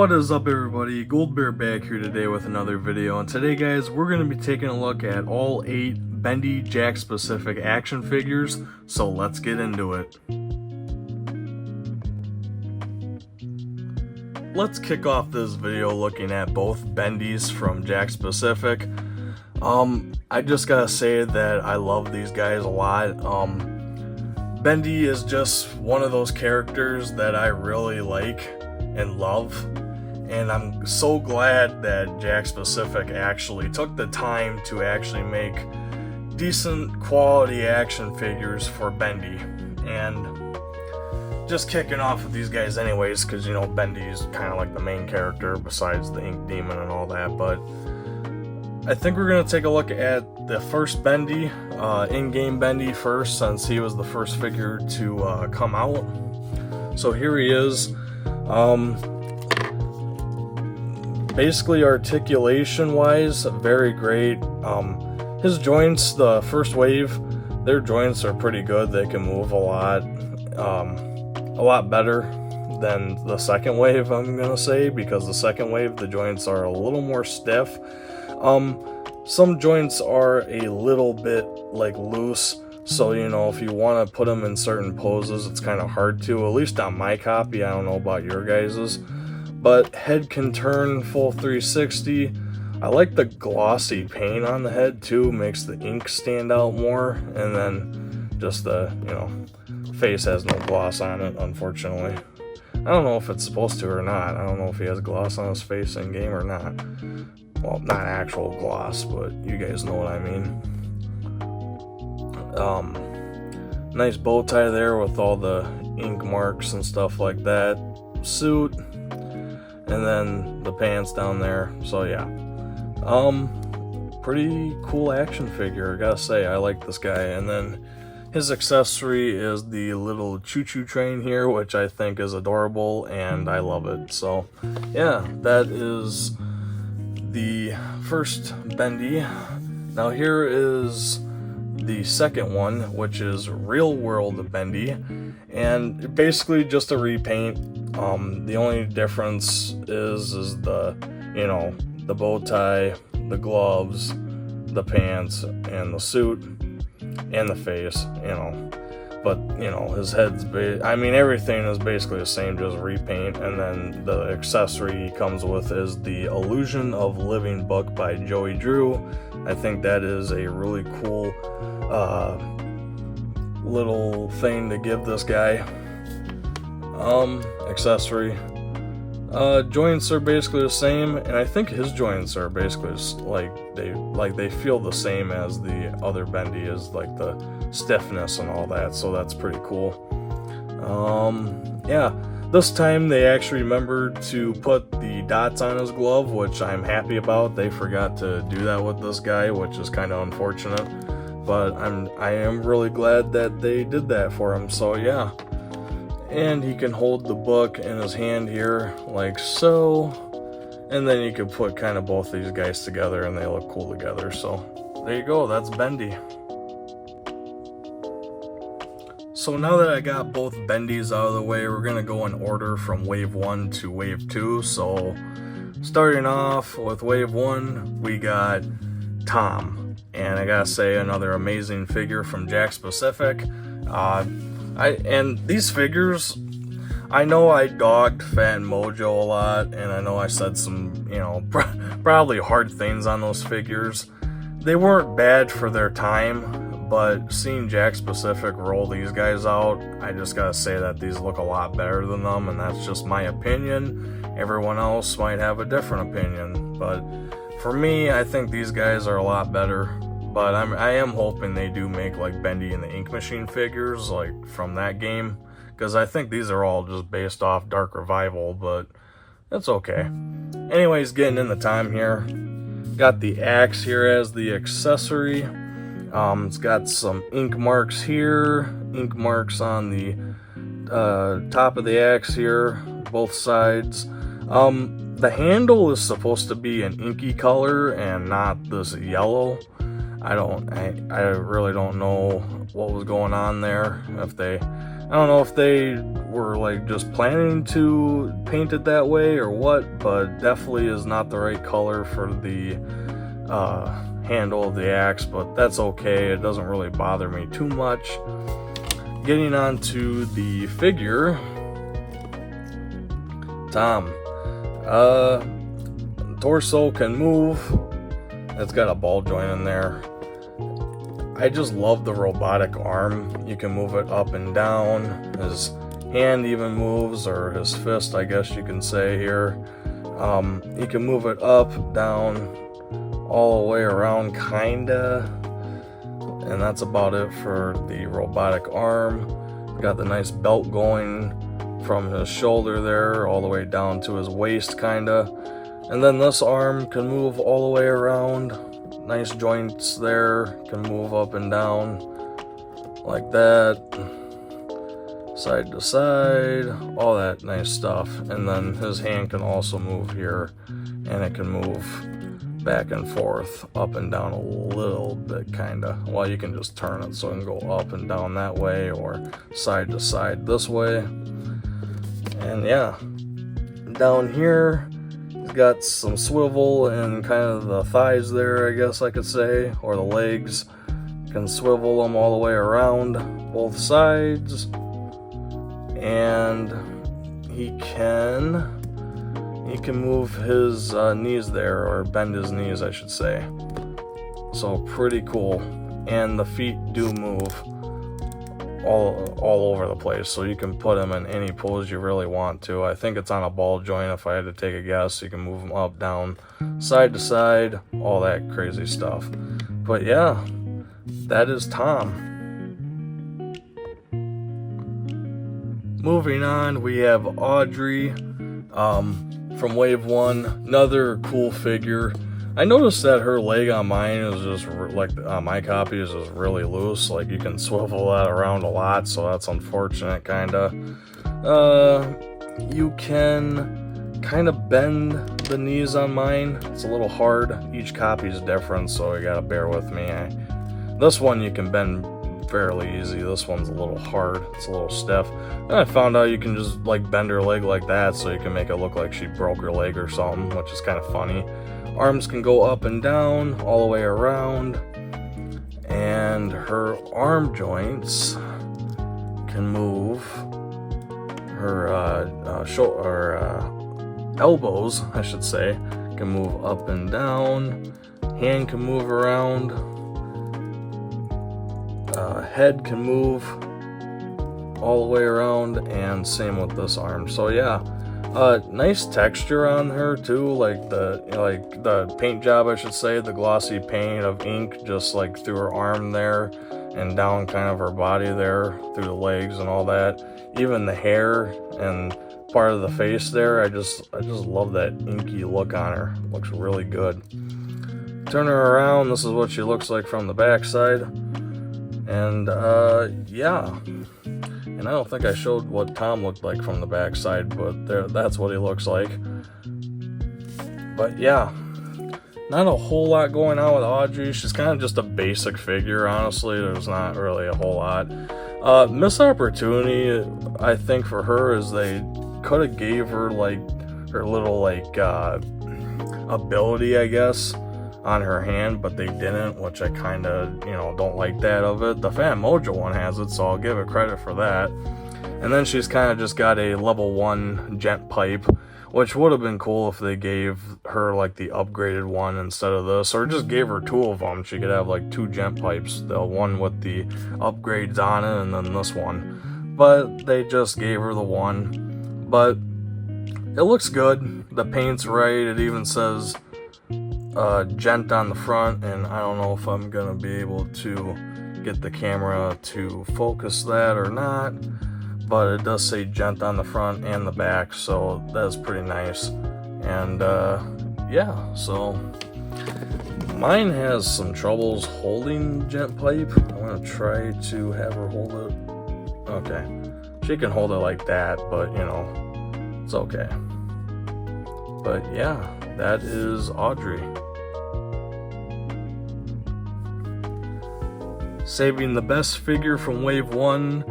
What is up, everybody? Goldbear back here today with another video, and today guys we're going to be taking a look at all 8 Bendy Jakks specific action figures, so let's get into it. Let's kick off this video looking at both Bendys from Jakks Specific. I just gotta say that I love these guys a lot. Bendy is just one of those characters that I really like and love, and I'm so glad that Jakks Specific actually took the time to actually make decent quality action figures for Bendy. And just kicking off with these guys anyways, because you know Bendy is kind of like the main character besides the Ink Demon and all that, but I think we're going to take a look at the first Bendy, in-game Bendy first, since he was the first figure to come out. So here he is. Basically articulation wise, very great. His joints, the first wave, their joints are pretty good. They can move a lot better than the second wave, I'm gonna say, because the second wave the joints are a little more stiff. Some joints are a little bit like loose, so you know, if you want to put them in certain poses it's kind of hard to, at least on my copy. I don't know about your guys's, but head can turn full 360. I like the glossy paint on the head too, makes the ink stand out more, and then just the, you know, face has no gloss on it, unfortunately. I don't know if it's supposed to or not. I don't know if he has gloss on his face in game or not. Well, not actual gloss, but you guys know what I mean. Nice bow tie there with all the ink marks and stuff like that. Suit, and then the pants down there. So yeah, pretty cool action figure, I gotta say. I like this guy. And then his accessory is the little choo-choo train here, which I think is adorable and I love it. So yeah, that is the first Bendy. Now here is the second one, which is Real World Bendy, and basically just a repaint. The only difference is the, you know, the bow tie, the gloves, the pants, and the suit, and the face, you know. But you know, his head's I mean, everything is basically the same, just repaint. And then the accessory he comes with is the Illusion of Living book by Joey Drew. I think that is a really cool little thing to give this guy. Accessory. Joints are basically the same, and I think his joints are basically like they feel the same as the other Bendy, is like the stiffness and all that, so that's pretty cool. Yeah, this time they actually remembered to put the dots on his glove, which I'm happy about. They forgot to do that with this guy, which is kind of unfortunate, but I am really glad that they did that for him. So yeah. And he can hold the book in his hand here, like so. And then you can put kind of both these guys together and they look cool together. So there you go, that's Bendy. So now that I got both Bendys out of the way, we're going to go in order from Wave 1 to Wave 2. So starting off with Wave 1, we got Tom. And I gotta say, another amazing figure from Jakks Specific. And these figures, I know I dogged Fat and Mojo a lot, and I know I said some, you know, probably hard things on those figures. They weren't bad for their time, but seeing Jakks Specific roll these guys out, I just gotta say that these look a lot better than them, and that's just my opinion. Everyone else might have a different opinion, but for me, I think these guys are a lot better. But I am hoping they do make like Bendy and the Ink Machine figures, like from that game, because I think these are all just based off Dark Revival, but that's okay. Anyways, getting in the time here, got the axe here as the accessory. It's got some ink marks here, ink marks on the top of the axe here, both sides. The handle is supposed to be an inky color and not this yellow. I really don't know what was going on there, if they I don't know if they were like just planning to paint it that way or what, but definitely is not the right color for the handle of the axe, but that's okay. It doesn't really bother me too much. Getting on to the figure, Tom. Torso can move. It's got a ball joint in there. I just love the robotic arm. You can move it up and down. His hand even moves, or his fist, I guess you can say here. You can move it up, down, all the way around, kinda. And that's about it for the robotic arm. Got the nice belt going from his shoulder there all the way down to his waist, kinda. And then this arm can move all the way around. Nice joints there, can move up and down like that, side to side, all that nice stuff. And then his hand can also move here, and it can move back and forth, up and down a little bit, kinda. Well, you can just turn it so it can go up and down that way, or side to side this way. And yeah, down here, he's got some swivel and kind of the thighs there, I guess I could say, or the legs. Can swivel them all the way around both sides. And he can move his knees there, or bend his knees, I should say. So pretty cool. And the feet do move all over the place, so you can put him in any pose you really want to. I think it's on a ball joint if I had to take a guess. You can move him up, down, side to side, all that crazy stuff. But yeah, that is Tom. Moving on, we have Audrey from Wave 1, another cool figure. I noticed that her leg on mine is just like on my copy is just really loose. Like you can swivel that around a lot, so that's unfortunate, kinda. You can kind of bend the knees on mine. It's a little hard. Each copy is different, so you gotta bear with me. This one you can bend fairly easy. This one's a little hard. It's a little stiff. And I found out you can just like bend her leg like that, so you can make it look like she broke her leg or something, which is kind of funny. Arms can go up and down, all the way around, and her arm joints can move. Her elbows, I should say, can move up and down. Hand can move around. Head can move all the way around, and same with this arm. So yeah. Nice texture on her too, like the paint job, I should say, the glossy paint of ink just like through her arm there and down kind of her body there through the legs and all that. Even the hair and part of the face there, I just love that inky look on her. Looks really good. Turn her around, this is what she looks like from the back side. And yeah. And I don't think I showed what Tom looked like from the backside, but that's what he looks like. But yeah, not a whole lot going on with Audrey. She's kind of just a basic figure, honestly. There's not really a whole lot. Missed opportunity, I think, for her is they could have gave her like her little like ability, I guess, on her hand, but they didn't, which I kind of, don't like that of it. The Fan Mojo one has it, so I'll give it credit for that. And then she's kind of just got a level 1 gent pipe, which would have been cool if they gave her like the upgraded one instead of this, or just gave her 2 of them. She could have like 2 gent pipes, the one with the upgrades on it, and then this one. But they just gave her the one. But it looks good. The paint's right. It even says gent on the front, and I don't know if I'm gonna be able to get the camera to focus that or not, but it does say gent on the front and the back, so that's pretty nice. And yeah, so mine has some troubles holding gent pipe. I'm gonna try to have her hold it. Okay, she can hold it like that, but it's okay. But yeah, that is Audrey. Saving the best figure from Wave 1,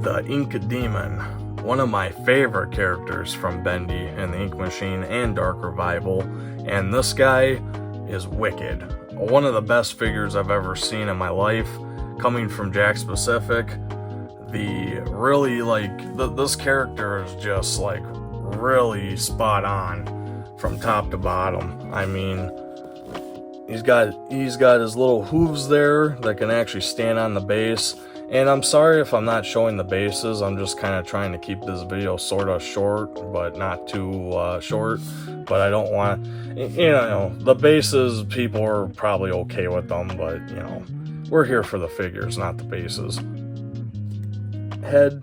the Ink Demon, one of my favorite characters from Bendy and the Ink Machine and Dark Revival, and this guy is wicked. One of the best figures I've ever seen in my life, coming from Jakks specific. This character is just like really spot on from top to bottom. I mean, he's got his little hooves there that can actually stand on the base. And I'm sorry if I'm not showing the bases. I'm just kind of trying to keep this video sort of short, but not too short. But I don't want, the bases, people are probably okay with them, but, we're here for the figures, not the bases. Head,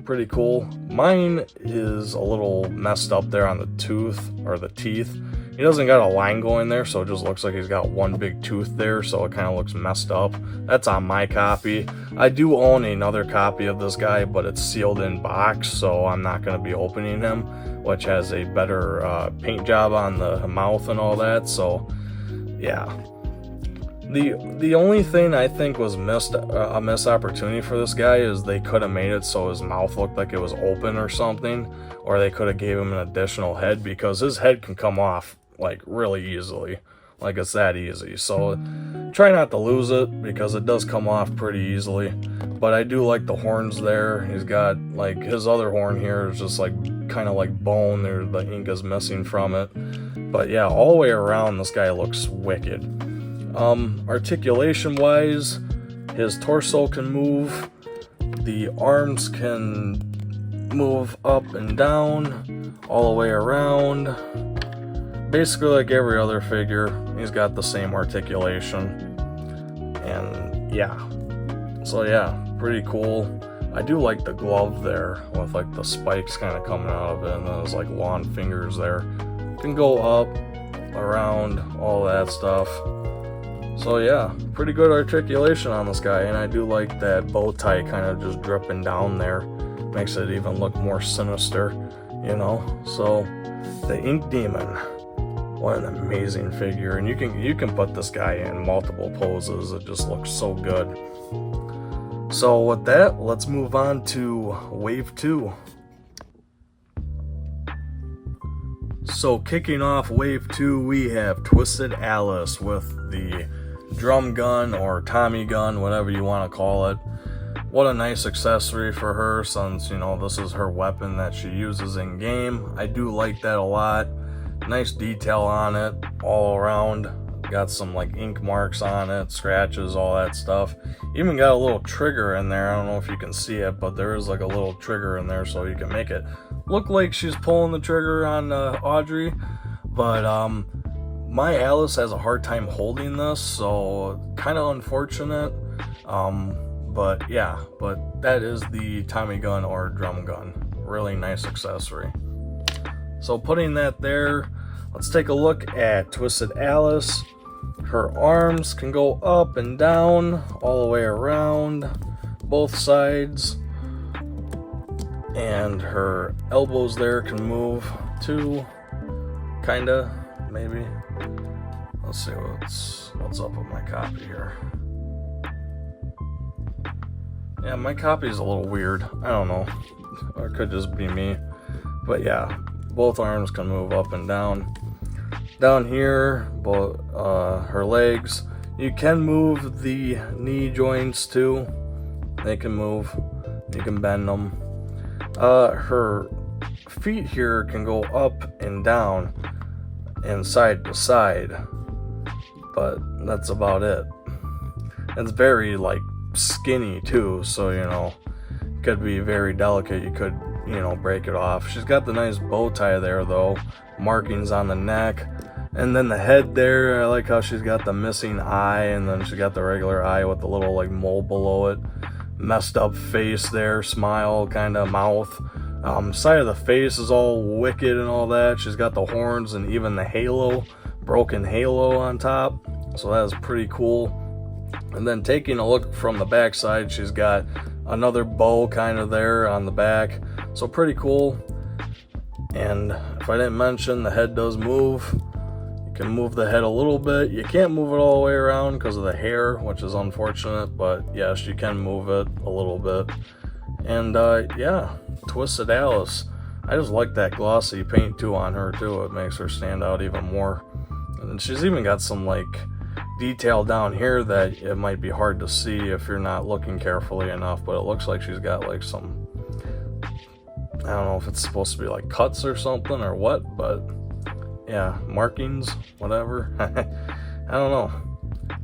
pretty cool. Mine is a little messed up there on the tooth, or the teeth. He doesn't got a line going there, so it just looks like he's got one big tooth there, so it kind of looks messed up. That's on my copy. I do own another copy of this guy, but it's sealed in box, so I'm not going to be opening him, which has a better paint job on the mouth and all that, so yeah. The only thing I think was a missed opportunity for this guy is they could have made it so his mouth looked like it was open or something, or they could have gave him an additional head, because his head can come off like really easily, like it's that easy. So try not to lose it, because it does come off pretty easily. But I do like the horns there. He's got like his other horn here is just like kind of like bone there, the ink is missing from it. But yeah, all the way around this guy looks wicked. Articulation wise, his torso can move, the arms can move up and down all the way around. Basically like every other figure, he's got the same articulation. And yeah, so yeah, pretty cool. I do like the glove there with like the spikes kind of coming out of it, and those like long fingers there. Can go up, around, all that stuff. So yeah, pretty good articulation on this guy, and I do like that bow tie kind of just dripping down there. Makes it even look more sinister, So the Ink Demon, what an amazing figure, and you can put this guy in multiple poses. It just looks so good. So with that, let's move on to Wave 2. So kicking off Wave 2, we have Twisted Alice with the drum gun or Tommy gun, whatever you want to call it. What a nice accessory for her, since this is her weapon that she uses in game. I do like that a lot. Nice detail on it all around. Got some like ink marks on it, scratches, all that stuff. Even got a little trigger in there. I don't know if you can see it, but there is like a little trigger in there, so you can make it look like she's pulling the trigger on Audrey. But my Alice has a hard time holding this, so kind of unfortunate. But yeah, but that is the Tommy gun or drum gun. Really nice accessory. So putting that there, let's take a look at Twisted Alice. Her arms can go up and down, all the way around, both sides. And her elbows there can move too, kinda, maybe. Let's see what's up with my copy here. Yeah, my copy is a little weird. I don't know. Or it could just be me. But yeah, both arms can move up and down. Down here, both her legs. You can move the knee joints too. They can move. You can bend them. Her feet here can go up and down and side to side. But that's about it. It's very like skinny too, so could be very delicate. You could break it off. She's got the nice bow tie there though, markings on the neck, and then the head there. I like how she's got the missing eye, and then she got the regular eye with the little like mole below it. Messed up face there, smile kind of mouth. Side of the face is all wicked and all that. She's got the horns and even the halo, broken halo on top, so that is pretty cool. And then taking a look from the back side, she's got another bow kind of there on the back, so pretty cool. And if I didn't mention, the head does move. You can move the head a little bit. You can't move it all the way around because of the hair, which is unfortunate, but yes, you can move it a little bit. And yeah, Twisted Alice. I just like that glossy paint too on her too. It makes her stand out even more. And she's even got some like detail down here that it might be hard to see if you're not looking carefully enough, but it looks like she's got like some, I don't know if it's supposed to be like cuts or something or what, but yeah, markings, whatever. I don't know,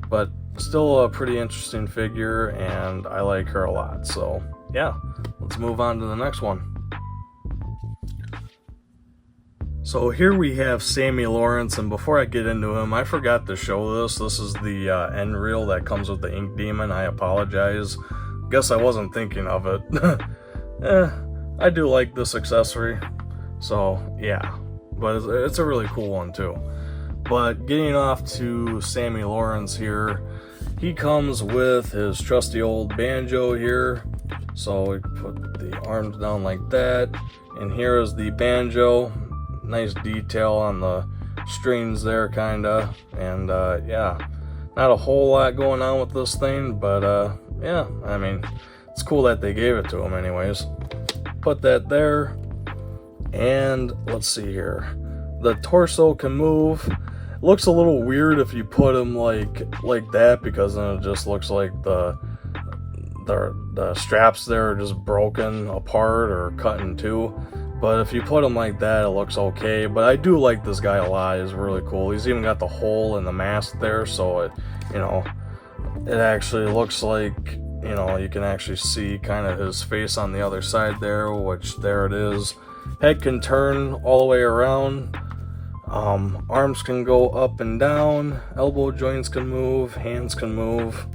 but still a pretty interesting figure, and I like her a lot. So yeah, let's move on to the next one. So here we have Sammy Lawrence, and before I get into him, I forgot to show this. This is the end reel that comes with the Ink Demon. I apologize. Guess I wasn't thinking of it. I do like this accessory, so yeah, but it's a really cool one too. But getting off to Sammy Lawrence here, he comes with his trusty old banjo here. So we put the arms down like that, and here is the banjo. Nice detail on the strings there, kinda, and yeah, not a whole lot going on with this thing, but yeah, I mean, it's cool that they gave it to him anyways. Put that there, and let's see here. The torso can move. It looks a little weird if you put him like that, because then it just looks like the straps there are just broken apart or cut in two. But if you put him like that, it looks okay. But I do like this guy a lot. He's really cool. He's even got the hole in the mask there, so it, you know, it actually looks like, you know, you can actually see kind of his face on the other side there, which there it is. Head can turn all the way around. Arms can go up and down. Elbow joints can move. Hands can move.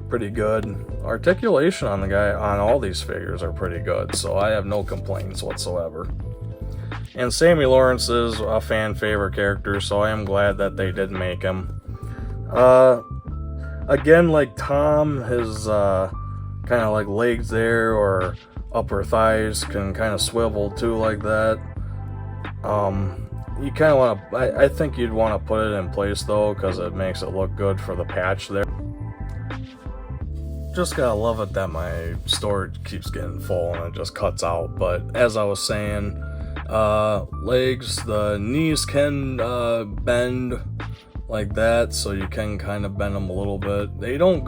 Pretty good. Articulation on the guy on all these figures are pretty good, so I have no complaints whatsoever. And Sammy Lawrence is a fan favorite character, so I am glad that they did make him. Again, like Tom, his kind of like legs there or upper thighs can kind of swivel too like that. You kind of want to, I think you'd want to put it in place though, because it makes it look good for the patch there. Just gotta love it that my storage keeps getting full and it just cuts out. But as I was saying, legs, the knees can bend like that, so you can kind of bend them a little bit. They don't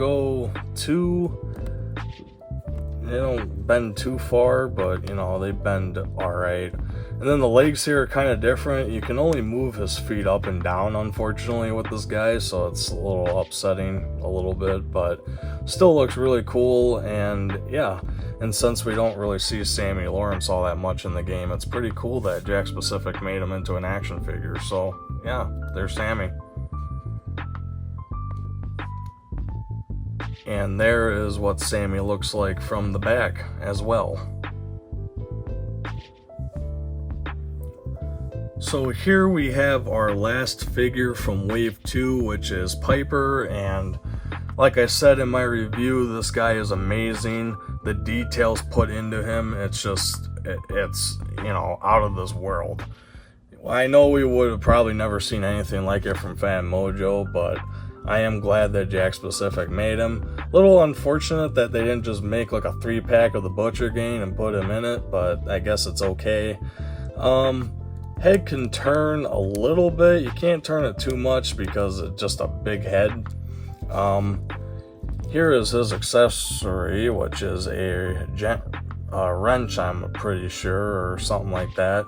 bend too far, but you know, they bend alright. And then the legs here are kind of different. You can only move his feet up and down, unfortunately, with this guy, so it's a little upsetting a little bit, but still looks really cool. And yeah, and since we don't really see Sammy Lawrence all that much in the game, it's pretty cool that Jakks Pacific made him into an action figure. So yeah, there's Sammy. And there is what Sammy looks like from the back as well. So here we have our last figure from Wave 2, which is Piper, and like I said in my review, this guy is amazing. The details put into him, it's just, it's, you know, out of this world. I know we would have probably never seen anything like it from Fan Mojo, but I am glad that Jakks Pacific made him. A little unfortunate that they didn't just make like a 3-pack of the Butcher Gang and put him in it, but I guess it's okay. Head can turn a little bit. You can't turn it too much because it's just a big head. Here is his accessory, which is a wrench, I'm pretty sure, or something like that.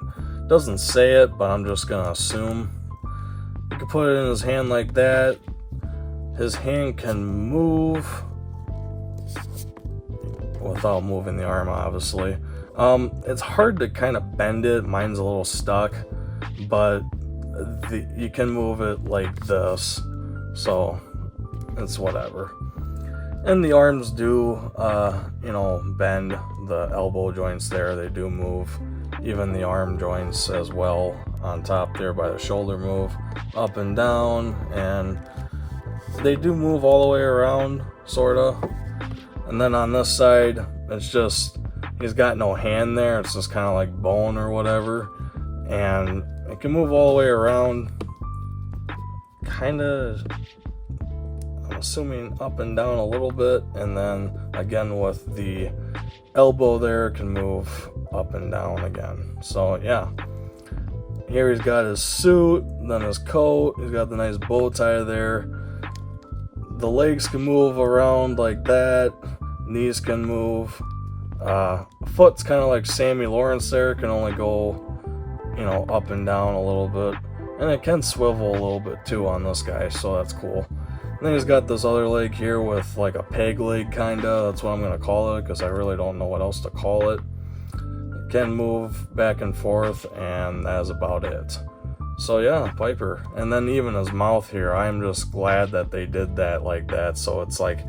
Doesn't say it, but I'm just gonna assume. You can put it in his hand like that. His hand can move without moving the arm, obviously. It's hard to kind of bend it. Mine's a little stuck, but you can move it like this, so it's whatever. And the arms do, you know, bend. The elbow joints there, they do move. Even the arm joints as well on top there by the shoulder move up and down, and they do move all the way around, sorta. And then on this side, it's just, he's got no hand there, it's just kind of like bone or whatever, and it can move all the way around. kind of, I'm assuming, up and down a little bit, and then again with the elbow there, can move up and down again. So yeah, here he's got his suit, then his coat, he's got the nice bow tie there. The legs can move around like that, knees can move, foot's kind of like Sammy Lawrence there, can only go, you know, up and down a little bit, and it can swivel a little bit too on this guy, so that's cool. And then he's got this other leg here with like a peg leg, kinda, that's what I'm gonna call it, because I really don't know what else to call it. It can move back and forth, and that's about it. So yeah, Piper. And then even his mouth here, I'm just glad that they did that like that, so it's like,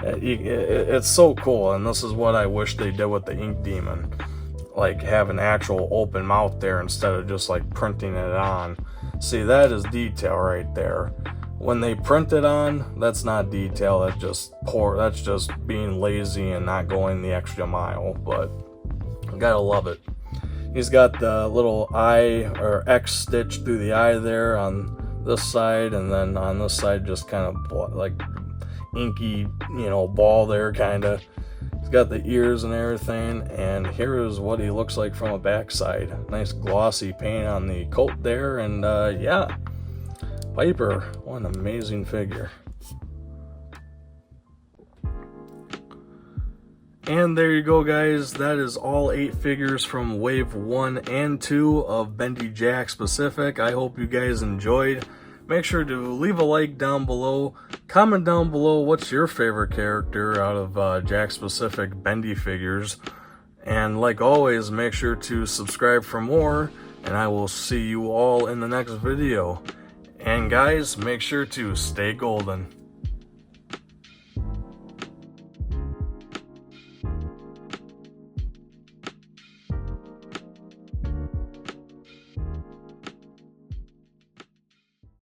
it's so cool, and this is what I wish they did with the Ink Demon. Like, have an actual open mouth there instead of just like printing it on. See, that is detail right there. When they print it on, that's not detail, that's just being lazy and not going the extra mile, but gotta love it. He's got the little eye or X stitch through the eye there on this side, and then on this side just kind of like inky, you know, ball there kinda. He's got the ears and everything, and here is what he looks like from a backside. Nice glossy paint on the coat there, and yeah, Piper, what an amazing figure. And there you go, guys. That is all 8 figures from Wave 1 and 2 of Bendy Jakks Pacific. I hope you guys enjoyed. Make sure to leave a like down below. Comment down below what's your favorite character out of Jakks Pacific Bendy figures. And like always, make sure to subscribe for more. And I will see you all in the next video. And guys, make sure to stay golden.